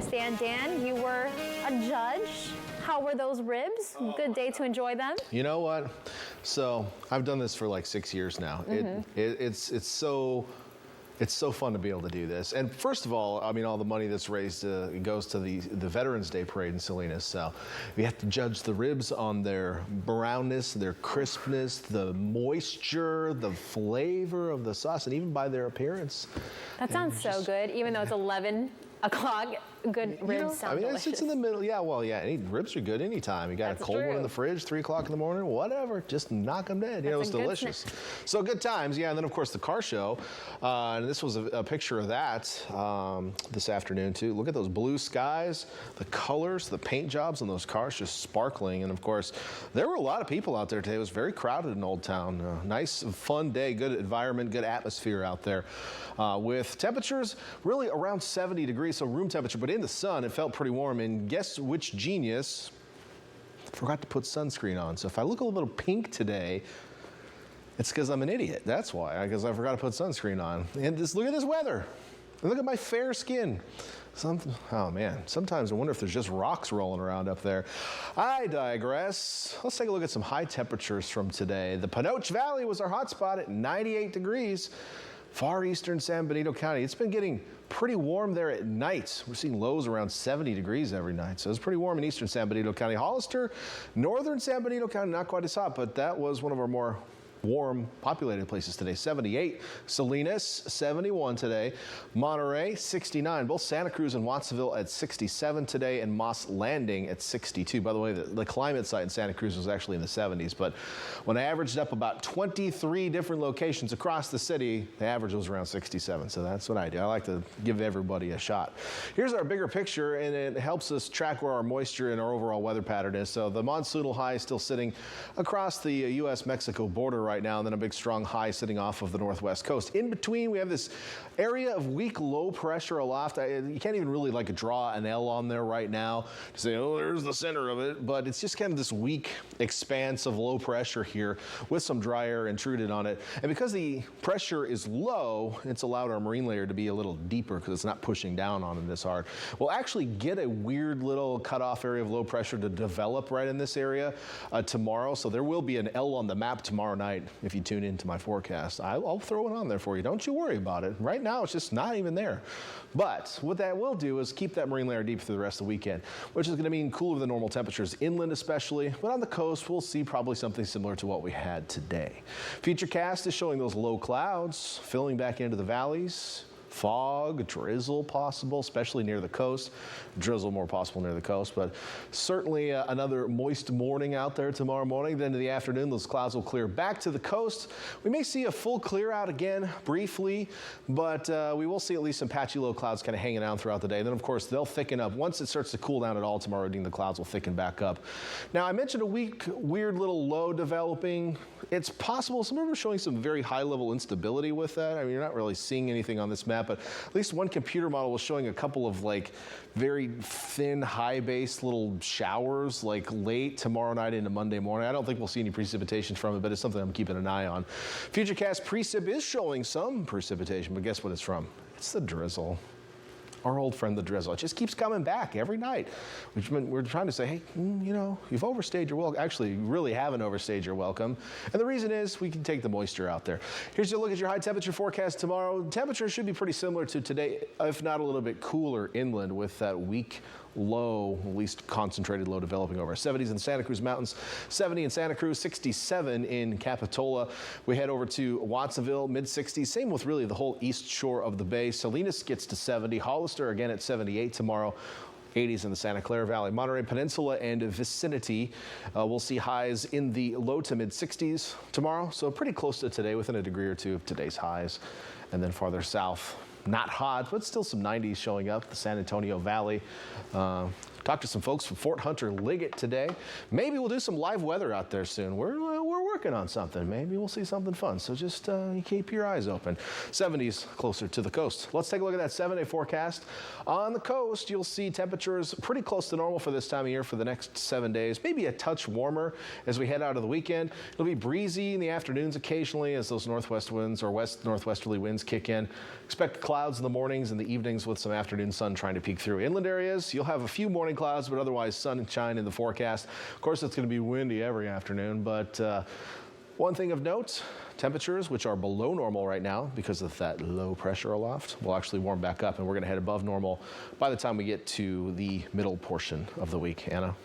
Dan, you were a judge. How were those ribs? Good day to enjoy them? You know what? So I've done this for like 6 years now. It's so fun to be able to do this. And first of all, I mean, all the money that's raised goes to the Veterans Day Parade in Salinas. So we have to judge the ribs on their brownness, their crispness, the moisture, the flavor of the sauce, and even by their appearance. That sounds so good, even though it's 11 o'clock. Good ribs sound delicious. It's in the middle. Yeah, well, yeah, ribs are good anytime. You got a cold one in the fridge, 3 o'clock in the morning, whatever, just knock them dead. You know, it's delicious. So good times, yeah. And then, of course, the car show. And this was a picture of that this afternoon, too. Look at those blue skies, the colors, the paint jobs on those cars just sparkling. And, of course, there were a lot of people out there today. It was very crowded in Old Town. Nice, fun day, good environment, good atmosphere out there. With temperatures really around 70 degrees, so room temperature, but in the sun, it felt pretty warm. And guess which genius forgot to put sunscreen on? So if I look a little pink today, it's because I'm an idiot. That's why, because I forgot to put sunscreen on. And just look at this weather. And look at my fair skin. Oh man, sometimes I wonder if there's just rocks rolling around up there. I digress. Let's take a look at some high temperatures from today. The Panoche Valley was our hot spot at 98 degrees. Far eastern San Benito County, it's been getting pretty warm there at night. We're seeing lows around 70 degrees every night. So it's pretty warm in eastern San Benito County. Hollister, northern San Benito County, not quite as hot, but that was one of our more warm, populated places today. 78. Salinas, 71 today. Monterey, 69. Both Santa Cruz and Watsonville at 67 today, and Moss Landing at 62. By the way, the climate site in Santa Cruz was actually in the 70s, but when I averaged up about 23 different locations across the city, the average was around 67. So that's what I do. I like to give everybody a shot. Here's our bigger picture, and it helps us track where our moisture and our overall weather pattern is. So the monsoonal high is still sitting across the U.S.-Mexico border right now, and then a big strong high sitting off of the northwest coast. In between, we have this area of weak low pressure aloft. You can't even really like draw an L on there right now to say, oh, there's the center of it, but it's just kind of this weak expanse of low pressure here with some dry air intruded on it. And because the pressure is low, it's allowed our marine layer to be a little deeper because it's not pushing down on it this hard. We'll actually get a weird little cutoff area of low pressure to develop right in this area tomorrow. So there will be an L on the map tomorrow night. If you tune into my forecast, I'll throw it on there for you. Don't you worry about it. Right now, it's just not even there. But what that will do is keep that marine layer deep through the rest of the weekend, which is going to mean cooler than normal temperatures inland especially. But on the coast, we'll see probably something similar to what we had today. Futurecast is showing those low clouds filling back into the valleys. Fog, drizzle possible, especially near the coast. Drizzle more possible near the coast, but certainly another moist morning out there tomorrow morning. Then in the afternoon, those clouds will clear back to the coast. We may see a full clear out again briefly, but we will see at least some patchy low clouds kind of hanging out throughout the day. Then, of course, they'll thicken up. Once it starts to cool down at all tomorrow evening, the clouds will thicken back up. Now, I mentioned a weak, weird little low developing. It's possible. Some of them are showing some very high-level instability with that. I mean, you're not really seeing anything on this map, but at least one computer model was showing a couple of like very thin, high-based little showers like late tomorrow night into Monday morning. I don't think we'll see any precipitation from it, but it's something I'm keeping an eye on. Futurecast precip is showing some precipitation, but guess what it's from? It's the drizzle. Our old friend, the drizzle. It just keeps coming back every night. We're trying to say, hey, you know, you've overstayed your welcome. Actually, you really haven't overstayed your welcome. And the reason is we can take the moisture out there. Here's a look at your high temperature forecast tomorrow. Temperatures should be pretty similar to today, if not a little bit cooler inland with that weak low, at least concentrated low developing over 70s in Santa Cruz Mountains, 70 in Santa Cruz, 67 in Capitola. We head over to Watsonville, mid-60s. Same with really the whole east shore of the bay. Salinas gets to 70. Hollister again at 78 tomorrow. 80s in the Santa Clara Valley. Monterey Peninsula and vicinity. We'll see highs in the low to mid 60s tomorrow. So pretty close to today, within a degree or two of today's highs. And then farther south, not hot, but still some 90s showing up. The San Antonio Valley. Talked to some folks from Fort Hunter Liggett today. Maybe we'll do some live weather out there soon. We're working on something. Maybe we'll see something fun. So just keep your eyes open. 70s closer to the coast. Let's take a look at that 7-day forecast. On the coast, you'll see temperatures pretty close to normal for this time of year for the next 7 days. Maybe a touch warmer as we head out of the weekend. It'll be breezy in the afternoons occasionally as those northwest winds or west northwesterly winds kick in. Expect clouds in the mornings and the evenings with some afternoon sun trying to peek through. Inland areas, you'll have a few morning clouds, but otherwise sun and shine in the forecast. Of course, it's going to be windy every afternoon, but one thing of note, temperatures, which are below normal right now because of that low pressure aloft, will actually warm back up, and we're going to head above normal by the time we get to the middle portion of the week. Anna?